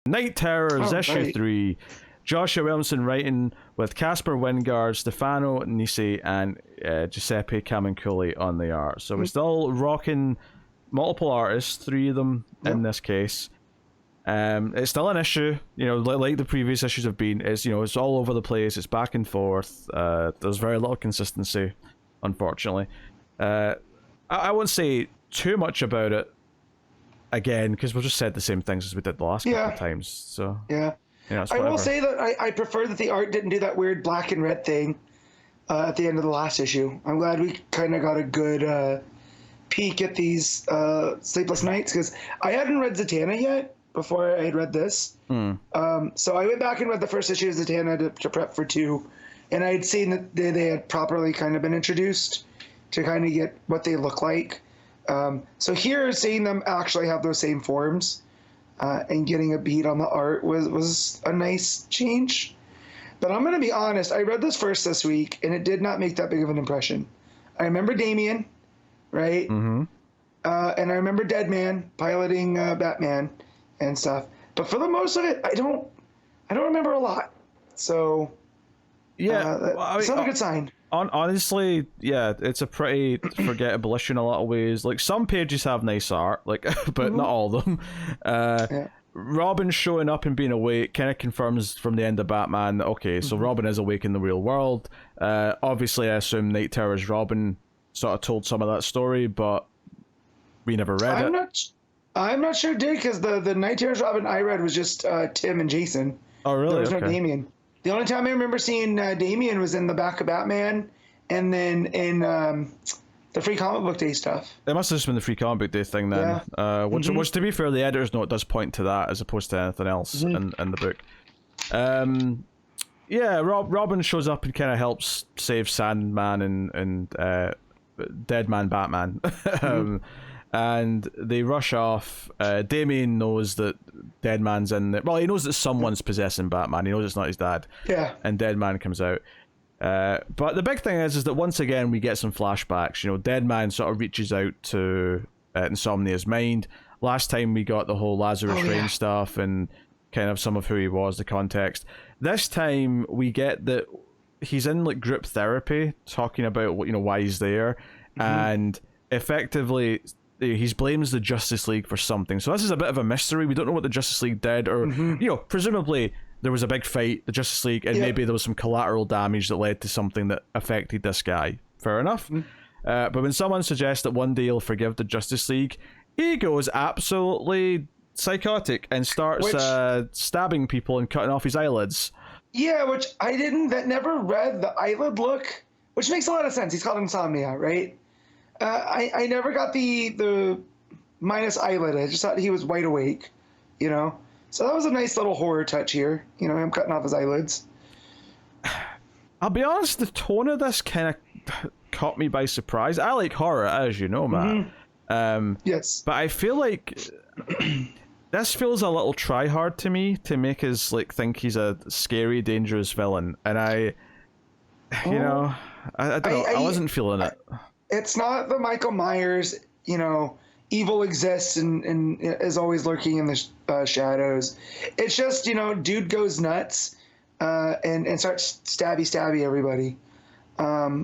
Night Terrors, issue 3. Joshua Williamson writing with Casper Wingard, Stefano Nisi, and Giuseppe Camuncoli on the art. So we're still rocking multiple artists, 3 of them in this case. It's still an issue, like the previous issues have been. It's it's all over the place. It's back and forth. There's very little consistency, unfortunately. I won't say too much about it again because we've just said the same things as we did the last couple of times. So I will say that I prefer that the art didn't do that weird black and red thing at the end of the last issue. I'm glad we kind of got a good peek at these Sleepless Nights because I hadn't read Zatanna yet before I had read this. So I went back and read the first issue of Zatanna to prep for 2, and I had seen that they had properly kind of been introduced to kind of get what they look like. So here, seeing them actually have those same forms and getting a beat on the art was a nice change. But I'm going to be honest, I read this first this week, and it did not make that big of an impression. I remember Damian, right? Mm-hmm. And I remember Deadman piloting Batman and stuff. But for the most of it, I don't remember a lot. So it's not a good sign. Honestly, it's a pretty forgettable issue in a lot of ways. Like, some pages have nice art, but not all of them. Robin showing up and being awake kind of confirms from the end of Batman that, okay, so Robin is awake in the real world. Obviously, I assume Night Terror's Robin sort of told some of that story, but we never read it. I'm not sure, dude, because the Night Terror's Robin I read was just Tim and Jason. Oh, really? There was no Damian. The only time I remember seeing Damian was in the back of Batman, and then in the Free Comic Book Day stuff. It must have just been the Free Comic Book Day thing then. Which, to be fair, the editor's note does point to that as opposed to anything else in the book. Robin shows up and kind of helps save Sandman and Deadman Batman. And they rush off. Damian knows that Deadman's in there. Well, he knows that someone's possessing Batman. He knows it's not his dad. Yeah. And Deadman comes out. But the big thing is that once again we get some flashbacks. Deadman sort of reaches out to Insomnia's mind. Last time we got the whole Lazarus Rain stuff and kind of some of who he was, the context. This time we get that he's in group therapy, talking about why he's there, and effectively he blames the Justice League for something. So this is a bit of a mystery. We don't know what the Justice League did, or presumably there was a big fight, the Justice League, and maybe there was some collateral damage that led to something that affected this guy. Fair enough. But when someone suggests that one day he'll forgive the Justice League, he goes absolutely psychotic and starts stabbing people and cutting off his eyelids. Yeah, which that never read the eyelid look, which makes a lot of sense. He's called Insomnia, right? I never got the minus eyelid. I just thought he was wide awake, So that was a nice little horror touch here, him cutting off his eyelids. I'll be honest, the tone of this kind of caught me by surprise. I like horror, as you know, Matt. Yes. But I feel like this feels a little try-hard to me to make us think he's a scary, dangerous villain. And I don't know, I wasn't feeling it. It's not the Michael Myers, evil exists and is always lurking in the shadows. It's just, dude goes nuts and starts stabby everybody.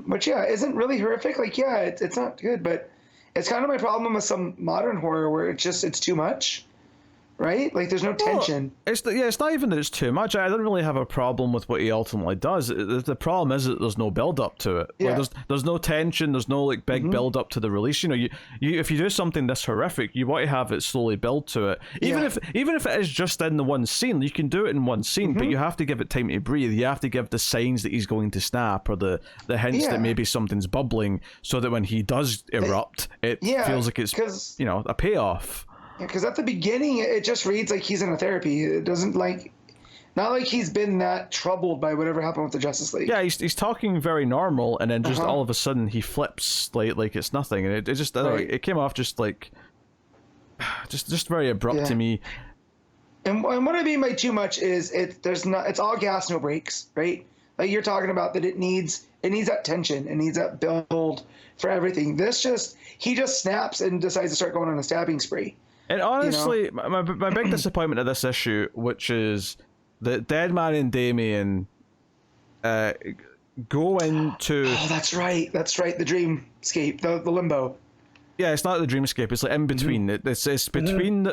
Which, isn't really horrific. It's not good, but it's kind of my problem with some modern horror where it's too much. Right? There's no tension. It's not even that it's too much. I don't really have a problem with what he ultimately does. The problem is that there's no build up to it. Yeah. There's no tension. There's no big build up to the release. You if you do something this horrific, you want to have it slowly build to it. Even if it is just in the one scene, you can do it in one scene, but you have to give it time to breathe. You have to give the signs that he's going to snap or the hints that maybe something's bubbling, so that when he does erupt, it feels like it's a payoff. Because at the beginning, it just reads like he's in a therapy. It doesn't not like he's been that troubled by whatever happened with the Justice League. Yeah, he's talking very normal, and then just all of a sudden he flips like it's nothing, and it just it came off just just very abrupt to me. And what I mean by too much is it's all gas, no brakes, right? Like you're talking about that it needs that tension, it needs that build for everything. He just snaps and decides to start going on a stabbing spree. And honestly, my big disappointment of this issue, which is that Deadman and Damien go into... Oh, that's right. The dreamscape, the limbo. Yeah, it's not the dreamscape. It's like in between. It's between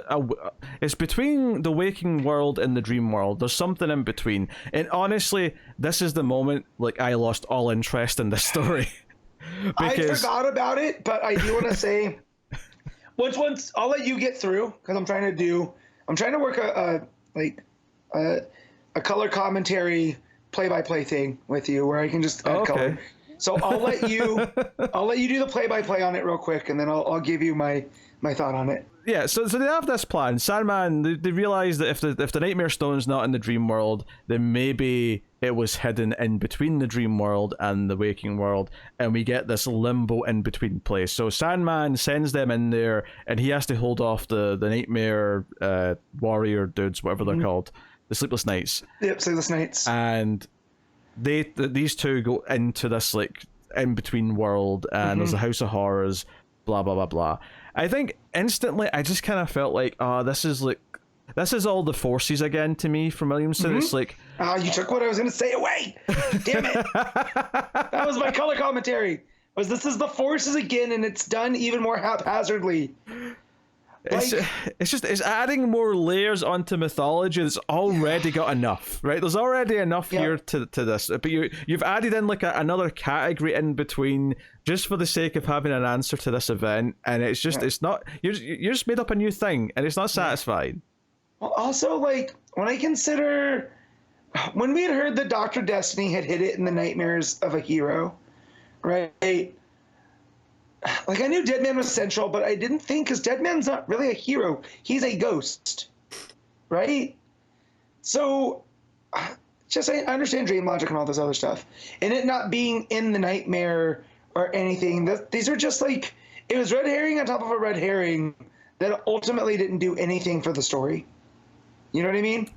it's between the waking world and the dream world. There's something in between. And honestly, this is the moment like I lost all interest in this story. I forgot about it, but I do want to say once I'll let you get through because I'm trying to work a color commentary play-by-play thing with you where I can just add color. So I'll let you do the play-by-play on it real quick, and then I'll give you my thought on it. Yeah, so they have this plan. Sandman, they realize that if the Nightmare Stone's not in the dream world, then maybe it was hidden in between the dream world and the waking world, and we get this limbo in between place. So Sandman sends them in there, and he has to hold off the Nightmare warrior dudes, whatever they're called, the Sleepless Knights. Yep, Sleepless Knights. And these two go into this like in between world, and there's a House of Horrors, blah blah blah blah. I think instantly I just kind of felt like, this is all the forces again to me from Williamson. It's like, you took what I was gonna say away. Damn it. That was my color commentary. This is the forces again, and it's done even more haphazardly. It's adding more layers onto mythology that's already got enough, right? There's already enough here to this, but you've added in like another category in between just for the sake of having an answer to this event, and it's just it's not you just made up a new thing, and it's not satisfying. Well, also like when I consider when we had heard that Dr. Destiny had hid it in the nightmares of a hero, right? Like I knew Deadman was central, but I didn't think because Deadman's not really a hero; he's a ghost, right? So, just I understand dream logic and all this other stuff, and it not being in the nightmare or anything. These are just like it was red herring on top of a red herring that ultimately didn't do anything for the story. You know what I mean?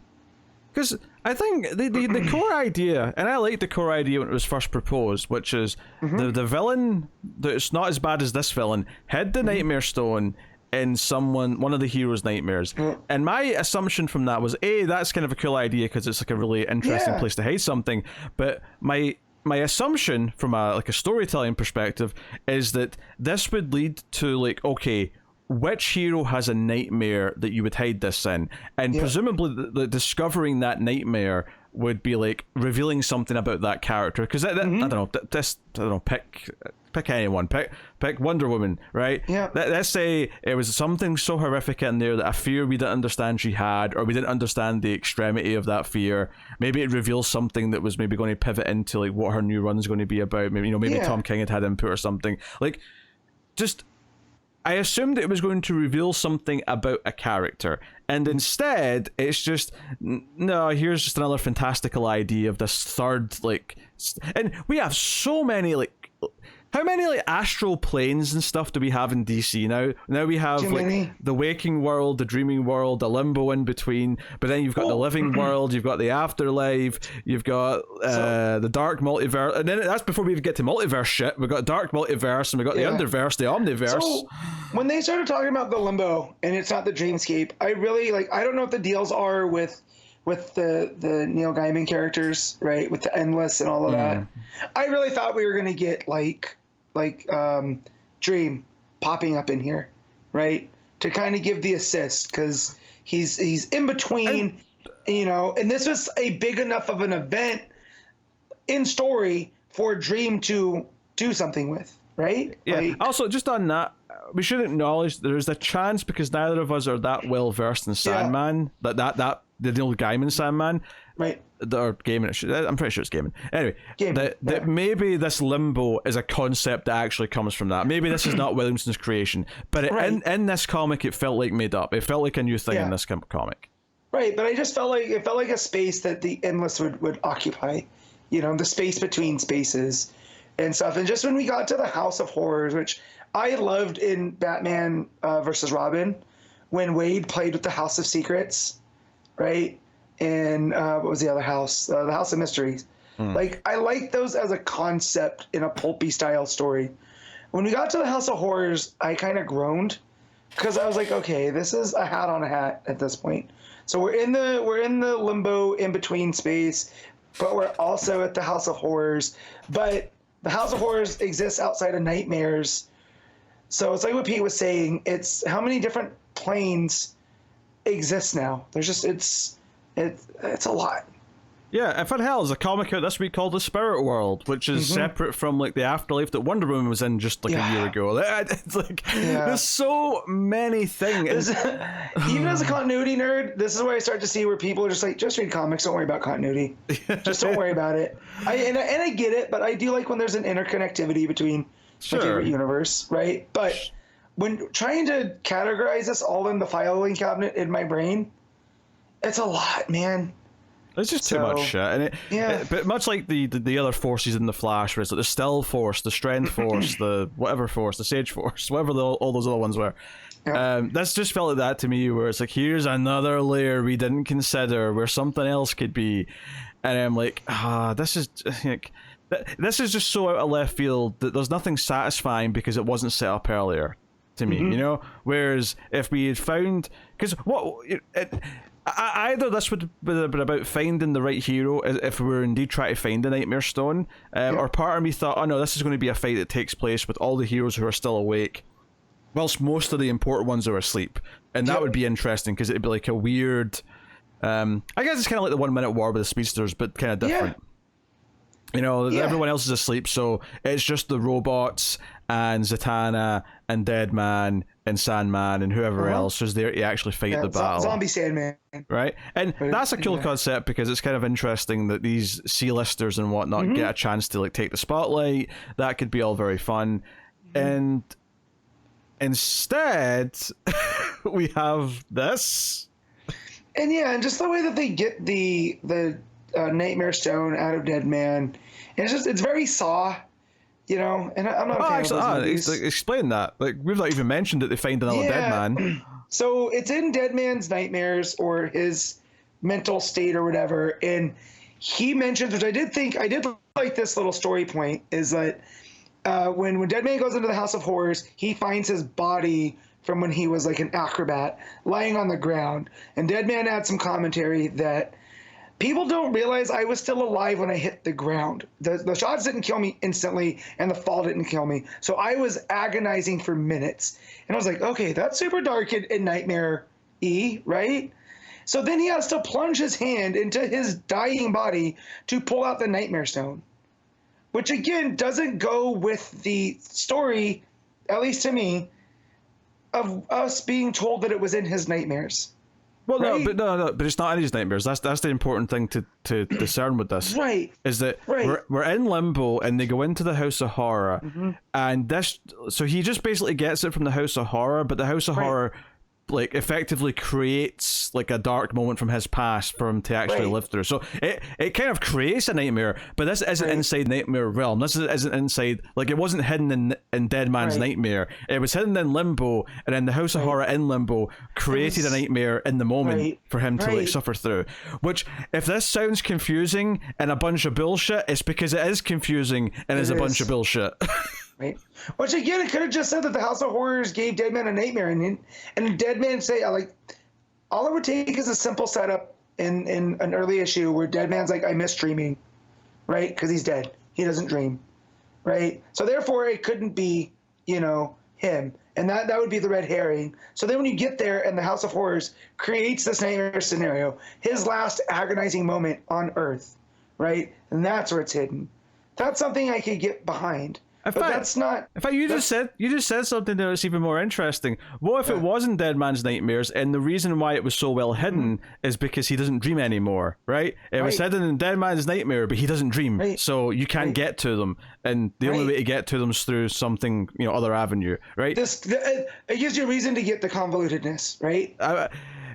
Because I think the core idea, and I liked the core idea when it was first proposed, which is the villain that's not as bad as this villain hid the Nightmare Stone in one of the heroes' nightmares. And my assumption from that was, that's kind of a cool idea because it's like a really interesting place to hide something. But my assumption from a storytelling perspective is that this would lead to like, okay, which hero has a nightmare that you would hide this in? And presumably the discovering that nightmare would be like revealing something about that character. Because I don't know, pick anyone, pick Wonder Woman, right? Yeah. Let's say it was something so horrific in there that a fear we didn't understand she had, or we didn't understand the extremity of that fear. Maybe it reveals something that was maybe going to pivot into like what her new run is going to be about. Maybe Tom King had input or something. Like, just I assumed it was going to reveal something about a character, and instead it's just no, here's just another fantastical idea of this third and we have so many how many astral planes and stuff do we have in DC now? Now we have the waking world, the dreaming world, the limbo in between, but then you've got the living world, you've got the afterlife, you've got the dark multiverse, and then that's before we even get to multiverse shit. We've got dark multiverse, and we've got the underverse, the omniverse. So when they started talking about the limbo and it's not the dreamscape, I really I don't know what the deals are with the Neil Gaiman characters, right? With the endless and all of that. I really thought we were gonna get Dream popping up in here, right? To kind of give the assist because he's in between, and this was a big enough of an event in story for Dream to do something with, right? Yeah. Also, just on that, we should acknowledge there's a chance because neither of us are that well versed in Sandman that the Neil Gaiman Sandman, right? Or Gaiman, I'm pretty sure it's Gaiman. Anyway, that maybe this limbo is a concept that actually comes from that. Maybe this is not Williamson's creation, but in this comic, it felt like made up. It felt like a new thing in this comic. Right, but I just felt like it felt like a space that the endless would occupy, the space between spaces and stuff. And just when we got to the House of Horrors, which I loved in Batman versus Robin, when Wade played with the House of Secrets, right? And what was the other house? The House of Mysteries. I like those as a concept in a pulpy style story. When we got to the House of Horrors, I kind of groaned because I was like, okay, this is a hat on a hat at this point. So we're in the limbo in between space, but we're also at the House of Horrors. But the House of Horrors exists outside of nightmares. So it's like what Pete was saying. It's how many different planes exist now. There's just it's a lot. Yeah, if it hell, there's a comic out this week called The Spirit World, which is separate from like the afterlife that Wonder Woman was in just like a year ago. It's like there's so many things. Even as a continuity nerd, this is where I start to see where people are just like, just read comics, don't worry about continuity. Just don't worry about it. I get it, but I do like when there's an interconnectivity between my favorite universe, right? But when trying to categorize this all in the filing cabinet in my brain, it's a lot, man. It's just too much shit, and but much like the other forces in the Flash, where it's like the Still Force, the Strength Force, the whatever Force, the Sage Force, whatever all those other ones were. That's just felt like that to me, where it's like, here's another layer we didn't consider, where something else could be, and I'm like, this is like, this is just so out of left field that there's nothing satisfying because it wasn't set up earlier to me, you know. Whereas if we had found, because either this would have been about finding the right hero if we were indeed trying to find the Nightmare Stone, or part of me thought, oh no, this is going to be a fight that takes place with all the heroes who are still awake, whilst most of the important ones are asleep, and that would be interesting because it'd be like a weird, I guess it's kind of like the 1 Minute War with the speedsters, but kind of different. You know, everyone else is asleep, so it's just the robots and Zatanna and Deadman and Sandman and whoever else who's there to actually fight the battle. Zombie Sandman. Right? And that's a cool concept because it's kind of interesting that these C-listers and whatnot get a chance to like take the spotlight. That could be all very fun. And instead, we have this. And and just the way that they get the Nightmare Stone out of Deadman, it's very Saw, you know. And I'm not a fan of those movies. Explain that. Like, we've not even mentioned that they find another Deadman. So it's in Deadman's nightmares or his mental state or whatever, and he mentions, which I did like this little story point, is that when Deadman goes into the House of Horrors, he finds his body from when he was like an acrobat lying on the ground, and Deadman adds some commentary that people don't realize I was still alive when I hit the ground. The shots didn't kill me instantly, and the fall didn't kill me. So I was agonizing for minutes. And I was like, okay, that's super dark and nightmare-y, right? So then he has to plunge his hand into his dying body to pull out the Nightmare Stone, which, again, doesn't go with the story, at least to me, of us being told that it was in his nightmares. Well, right? but it's not in his nightmares. That's the important thing to discern with this. Right. Is that we're in limbo and they go into the House of Horror, and this, so he just basically gets it from the House of Horror, but the House of Horror like effectively creates like a dark moment from his past for him to actually live through. So it kind of creates a nightmare, but this isn't inside nightmare realm. This isn't inside, like, it wasn't hidden in Deadman's nightmare. It was hidden in limbo, and then the House of Horror in limbo created a nightmare in the moment for him to like suffer through. Which, if this sounds confusing and a bunch of bullshit, it's because it is confusing and is a bunch of bullshit. Right. Which, again, it could have just said that the House of Horrors gave Deadman a nightmare, and Deadman say, like, all it would take is a simple setup in an early issue where Deadman's like, I miss dreaming, right? Because he's dead. He doesn't dream, right? So therefore, it couldn't be, you know, him. And that would be the red herring. So then when you get there and the House of Horrors creates this nightmare scenario, his last agonizing moment on Earth, right? And that's where it's hidden. That's something I could get behind. But that's not. In fact, you just said something that's even more interesting. What if it wasn't Deadman's nightmares, and the reason why it was so well hidden is because he doesn't dream anymore, right? It was hidden in Deadman's nightmare, but he doesn't dream, so you can't get to them, and the only way to get to them is through something, you know, other avenue, right? It gives you a reason to get the convolutedness, right?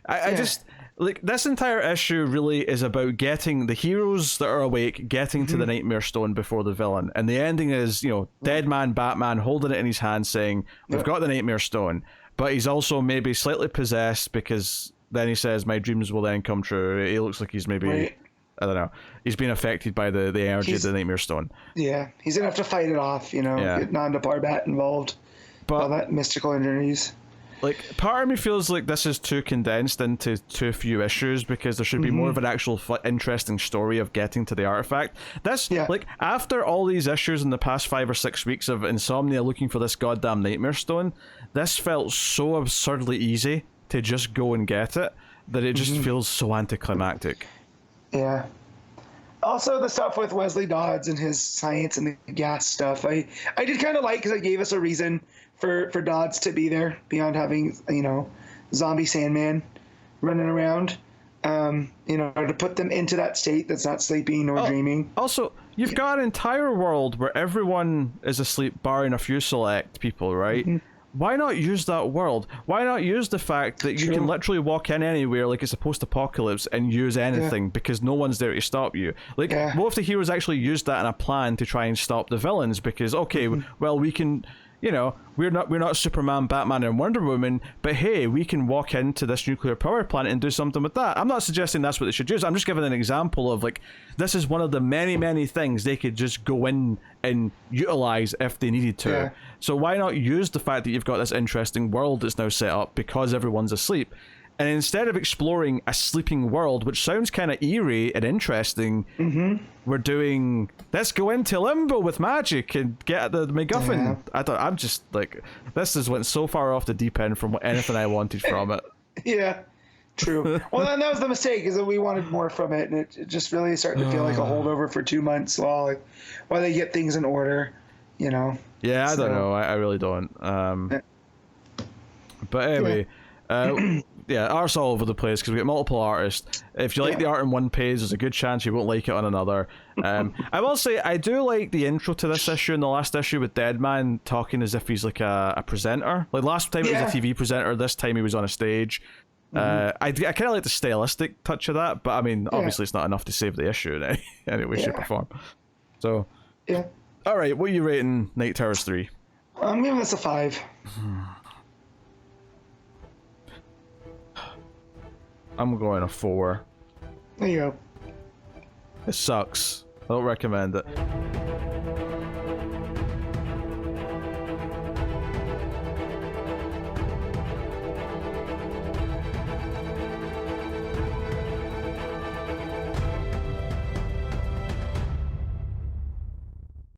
I just. Like, this entire issue really is about getting the heroes that are awake, getting to the Nightmare Stone before the villain. And the ending is, you know, Deadman, Batman holding it in his hand saying, we've got the Nightmare Stone. But he's also maybe slightly possessed because then he says, my dreams will then come true. He looks like he's maybe, I don't know, he's been affected by the energy of the Nightmare Stone. Yeah, he's going to have to fight it off, you know, get Nanda Parbat involved. But all that mystical energies. Like, part of me feels like this is too condensed into too few issues, because there should be more of an actual interesting story of getting to the artifact. This, like, after all these issues in the past 5 or 6 weeks of Insomnia looking for this goddamn Nightmare Stone, this felt so absurdly easy to just go and get it that it just feels so anticlimactic. Yeah. Also, the stuff with Wesley Dodds and his science and the gas stuff, I did kind of like, because it gave us a reason for Dodds to be there beyond having, you know, zombie Sandman running around, you know, to put them into that state that's not sleeping or dreaming. Also, you've got an entire world where everyone is asleep, barring a few select people, right? Why not use that world? Why not use the fact that you can literally walk in anywhere like it's a post-apocalypse and use anything because no one's there to stop you? Like, what if the heroes actually used that in a plan to try and stop the villains? Because, okay, well, we can... You know, we're not Superman, Batman, and Wonder Woman, but hey, we can walk into this nuclear power plant and do something with that. I'm not suggesting that's what they should use. I'm just giving an example of, like, this is one of the many, many things they could just go in and utilize if they needed to. Yeah. So why not use the fact that you've got this interesting world that's now set up because everyone's asleep? And instead of exploring a sleeping world, which sounds kind of eerie and interesting, we're doing, let's go into limbo with magic and get the MacGuffin. I'm just like, this has went so far off the deep end from anything I wanted from it. Yeah, true. Well, then that was the mistake, is that we wanted more from it, and it just really started to feel like a holdover for 2 months while they get things in order, you know. Yeah, I don't know. I really don't. But anyway, art's all over the place because we get multiple artists. If you like the art on one page, there's a good chance you won't like it on another. I will say, I do like the intro to this issue and the last issue with Deadman talking as if he's like a presenter. Like, last time he was a TV presenter, this time he was on a stage. I kind of like the stylistic touch of that, but I mean, obviously it's not enough to save the issue in any way, shape, or form. So, alright, what are you rating Night Terrors 3? I'm giving this a 5. I'm going a 4. There you go. It sucks. I don't recommend it.